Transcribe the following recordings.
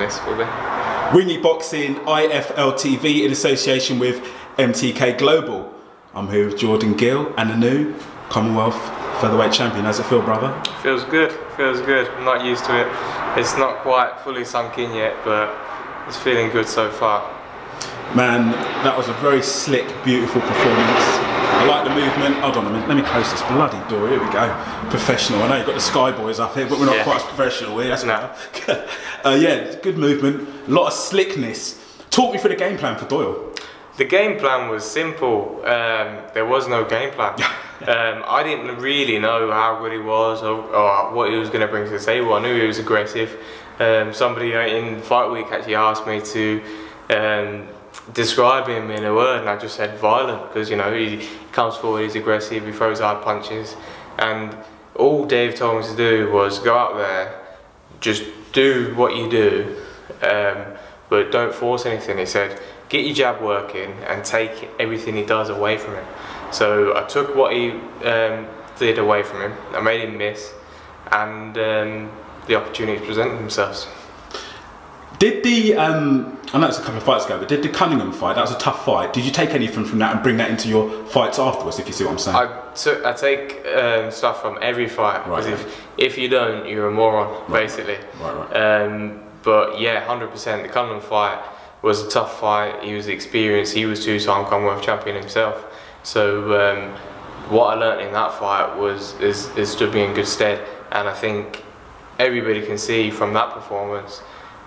basically. Wingy Boxing IFL TV in association with MTK Global. I'm here with Jordan Gill and the new Commonwealth featherweight champion. How's it feel, brother? Feels good, feels good. I'm not used to it. It's not quite fully sunk in yet, but it's feeling good so far. Man, that was a very slick, beautiful performance. I like the movement. Hold on a minute, let me close this bloody door. Here we go. Professional. I know you've got the Sky Boys up here, but we're not quite as professional here. That's yeah, good movement. A lot of slickness. Talk me through the game plan for Doyle. The game plan was simple. There was no game plan. I didn't really know how good he was or what he was going to bring to the table. I knew he was aggressive. Somebody in Fight Week actually asked me to describe him in a word, and I just said violent, because you know he comes forward, he's aggressive, he throws hard punches, and all Dave told me to do was go out there, just do what you do, but don't force anything. He said get your jab working and take everything he does away from him. So I took what he did away from him, I made him miss, and the opportunities presented themselves. Did the, I know it's a couple of fights ago, but did the Cunningham fight, that was a tough fight, did you take anything from that and bring that into your fights afterwards, if you see what I'm saying? I take stuff from every fight, because if you don't, you're a moron, basically. But yeah, 100%, the Cunningham fight was a tough fight. He was experienced, he was two-time Commonwealth champion himself. So what I learnt in that fight is stood me in good stead, and I think everybody can see from that performance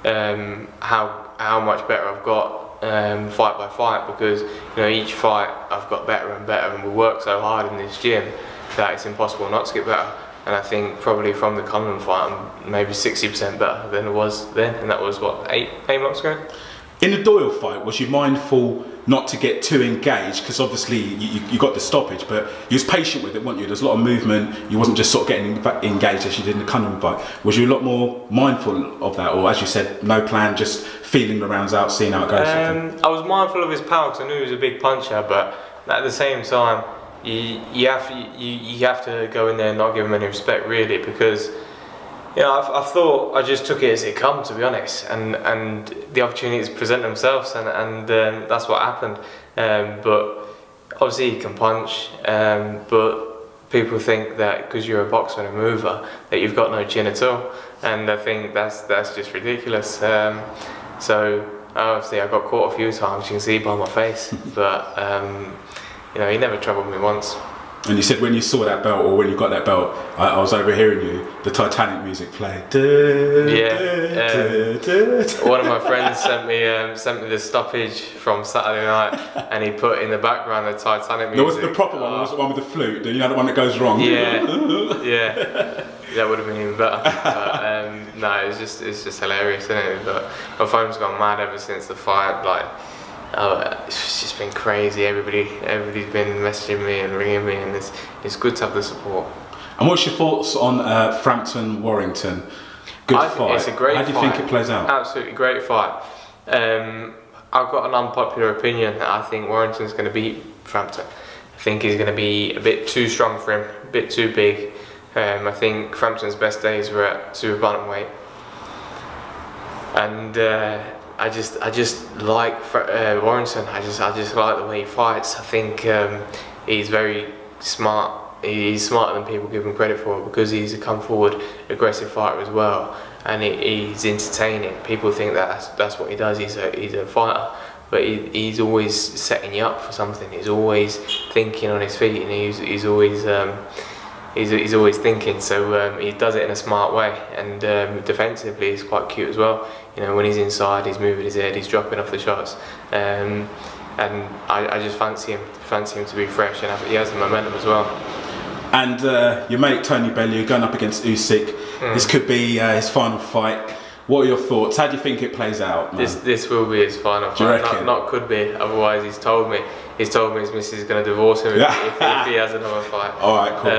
how much better I've got fight by fight, because you know each fight I've got better and better, and we work so hard in this gym that it's impossible not to get better. And I think probably from the Cunningham fight I'm maybe 60% better than it was then, and that was what, eight months ago? In the Doyle fight, was you mindful not to get too engaged? Because obviously you got the stoppage, but you was patient with it, weren't you? There's a lot of movement. You wasn't just sort of getting engaged as you did in the Cunningham fight. Was you a lot more mindful of that, or as you said, no plan, just feeling the rounds out, seeing how it goes? I was mindful of his power because I knew he was a big puncher, but at the same time, you have to go in there and not give him any respect, really, because you know, I thought I just took it as it come, to be honest, and the opportunities present themselves, and that's what happened. But obviously he can punch, but people think that because you're a boxer and a mover that you've got no chin at all, and I think that's just ridiculous. So obviously I got caught a few times, you can see by my face, but you know, he never troubled me once. And you said when you saw that belt, or when you got that belt, I was overhearing you, the Titanic music play. One of my friends sent me the stoppage from Saturday night, and he put in the background the Titanic music. There was the proper one, was the one with the flute, you know, the one that goes wrong. Yeah, yeah, that would have been even better. But no, it's just hilarious, isn't it? But my phone's gone mad ever since the fight. Like, it's just been crazy. Everybody's been messaging me and ringing me, and it's good to have the support. And what's your thoughts on Frampton Warrington? Good fight. It's a great fight. How do you think it plays out? Absolutely great fight. I've got an unpopular opinion. I think Warrington's going to beat Frampton. I think he's going to be a bit too strong for him, a bit too big. I think Frampton's best days were at super bantamweight, and I just like Warrington. I just like the way he fights. I think he's very smart. He's smarter than people give him credit for, because he's a come forward, aggressive fighter as well, and he's entertaining. People think that's what he does. He's a fighter, but he's always setting you up for something. He's always thinking on his feet, and he's always thinking. So he does it in a smart way, and defensively he's quite cute as well. You know, when he's inside, he's moving his head, he's dropping off the shots, and I just fancy him to be fresh, and he has the momentum as well. And your mate Tony Bellew going up against Usyk. This could be his final fight. What are your thoughts? How do you think it plays out, man? This will be his final fight. Not could be. Otherwise, he's told me his missus is going to divorce him if he has another fight. All right, cool.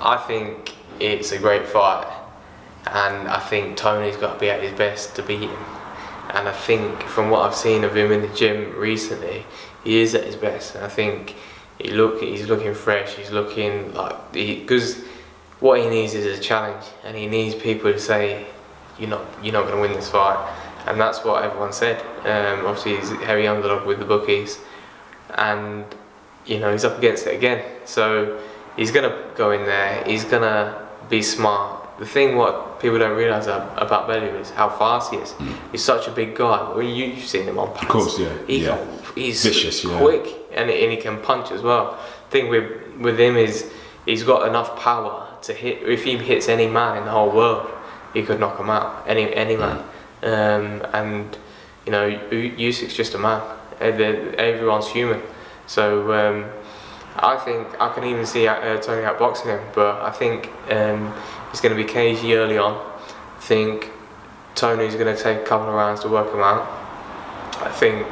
I think it's a great fight, and I think Tony's got to be at his best to beat him. And I think from what I've seen of him in the gym recently, he is at his best. And I think he's looking fresh. He's looking like, because what he needs is a challenge, and he needs people to say, you're not going to win this fight, and that's what everyone said. Obviously, he's a heavy underdog with the bookies, and you know he's up against it again. So he's going to go in there. He's going to be smart. The thing what people don't realise about Bellew is how fast he is. He's such a big guy. Well, you've seen him on pads. Of course, yeah. He's vicious, quick, and he can punch as well. The thing with him is he's got enough power to hit. If he hits any man in the whole world, he could knock him out. Any man. And you know, Usyk's just a man. Everyone's human. So I think I can even see Tony outboxing him, but I think he's going to be cagey early on. I think Tony's going to take a couple of rounds to work him out. I think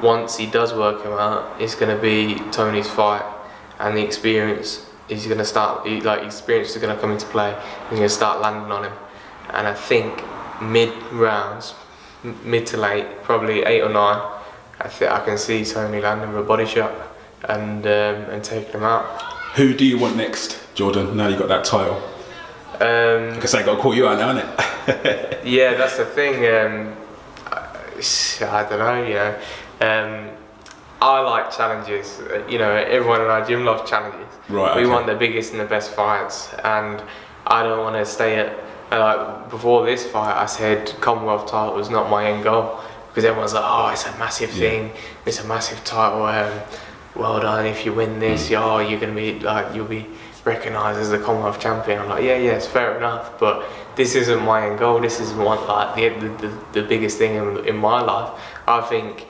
once he does work him out, it's going to be Tony's fight, and the experience is going to start. Experience is going to come into play. He's going to start landing on him, and I think mid to late, probably 8 or 9, I can see Tony landing with a body shot and taking him out. Who do you want next, Jordan? Now you got that title. I guess I got to call you out now, innit? Yeah, that's the thing. I don't know. You know, I like challenges. You know, everyone in our gym loves challenges. Right. Okay. We want the biggest and the best fights, and I don't want to stay at. Like before this fight, I said Commonwealth title was not my end goal, because everyone's like, oh, it's a massive thing. It's a massive title. Well done if you win this. You're gonna be like, you'll be recognised as the Commonwealth champion. I'm like, yeah, it's fair enough, but this isn't my end goal. This isn't the biggest thing in my life. I think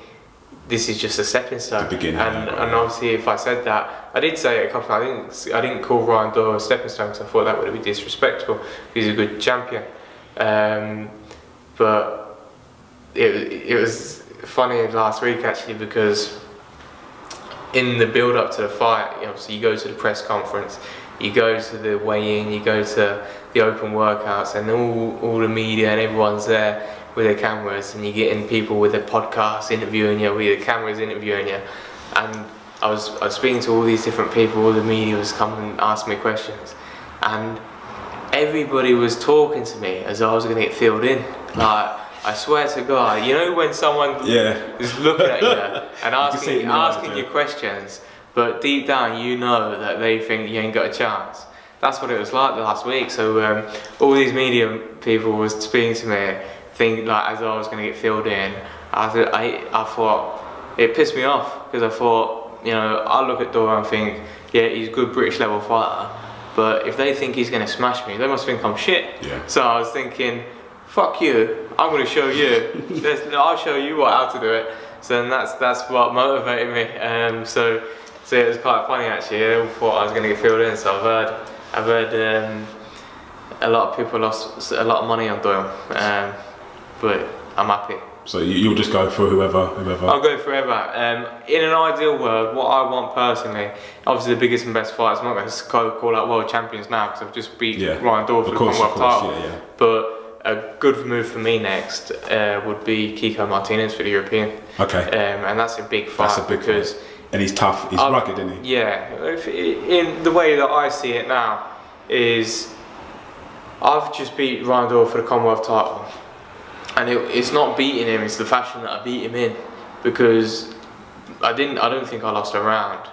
this is just a stepping stone. The beginning, and obviously, if I said that, I did say it a couple of times. I didn't call Ryan Doyle a stepping stone because I thought that would be disrespectful. He's a good champion, but it was funny last week actually, because in the build up to the fight, obviously you go to the press conference, you go to the weigh-in, you go to the open workouts, and all the media and everyone's there with their cameras, and you get in people with their podcasts interviewing you, with the cameras interviewing you. And I was speaking to all these different people, all the media was coming and asking me questions, and everybody was talking to me as I was going to get filled in. Like, I swear to God, you know when someone is looking at you and asking you questions, but deep down you know that they think you ain't got a chance. That's what it was like last week. So all these media people was speaking to me, as I was going to get filled in. I thought, it pissed me off, because I thought, you know, I look at Doyle and think, yeah, he's a good British level fighter, but if they think he's going to smash me, they must think I'm shit. Yeah. So I was thinking, fuck you, I'm going to show you. I'll show you how to do it. So then that's what motivated me. So it was quite funny actually. They all thought I was going to get filled in. So I've heard a lot of people lost a lot of money on Doyle, but I'm happy. So you'll just go for whoever? I'll go for whoever. In an ideal world, what I want personally, obviously the biggest and best fights, I'm not going to call out world champions now because I've just beat Ryan Doyle for the Commonwealth title. But a good move for me next would be Kiko Martinez for the European. Okay. And that's a big fight because... Fight. And he's tough, he's rugged, isn't he? Yeah. In the way that I see it now is, I've just beat Ryan Doyle for the Commonwealth title. And it's not beating him, it's the fashion that I beat him in, because I don't think I lost a round.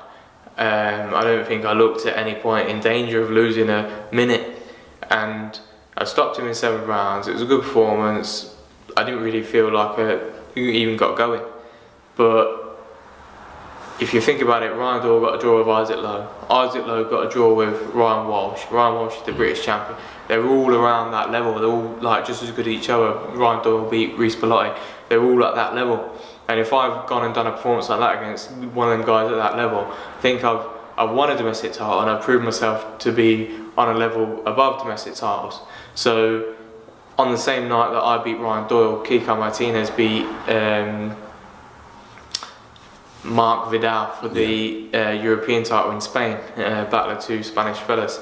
I don't think I looked at any point in danger of losing a minute, and I stopped him in 7 rounds. It was a good performance. I didn't really feel like I even got going. But if you think about it, Ryan Doyle got a draw with Isaac Lowe. Isaac Lowe got a draw with Ryan Walsh. Ryan Walsh is the British champion. They're all around that level. They're all like just as good as each other. Ryan Doyle beat Reece Bellotti. They're all at that level. And if I've gone and done a performance like that against one of them guys at that level, I think I've won a domestic title and I've proved myself to be on a level above domestic titles. So on the same night that I beat Ryan Doyle, Kiko Martinez beat Mark Vidal for the European title in Spain, battle of 2 Spanish fellas,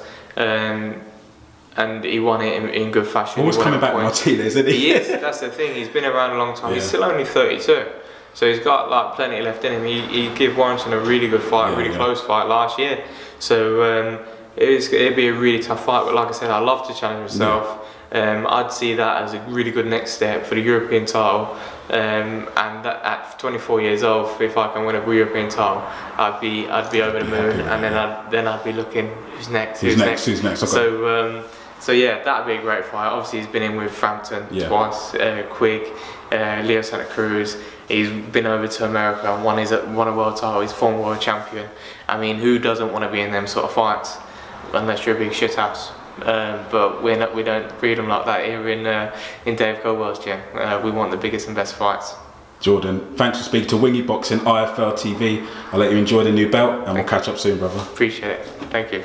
and he won it in good fashion. Always coming back Martinez, isn't he? He is, that's the thing, he's been around a long time. He's still only 32, so he's got like plenty left in him. He gave Warrington a really good fight, a really close fight last year, so it'd be a really tough fight. But like I said, I love to challenge myself, I'd see that as a really good next step for the European title. And that at 24 years old, if I can win a European title, I'd be over the moon. And then I'd be looking, who's next? Who's next? Okay. So yeah, that'd be a great fight. Obviously, he's been in with Frampton twice, Quigg, Leo Santa Cruz. He's been over to America and won a world title. He's former world champion. I mean, who doesn't want to be in them sort of fights? Unless you're a big shithouse. But we don't breed them like that here in Dave Colwell's gym. We want the biggest and best fights. Jordan, thanks for speaking to Wingy Boxing IFL TV. I'll let you enjoy the new belt, and we'll catch up soon, brother. Appreciate it. Thank you.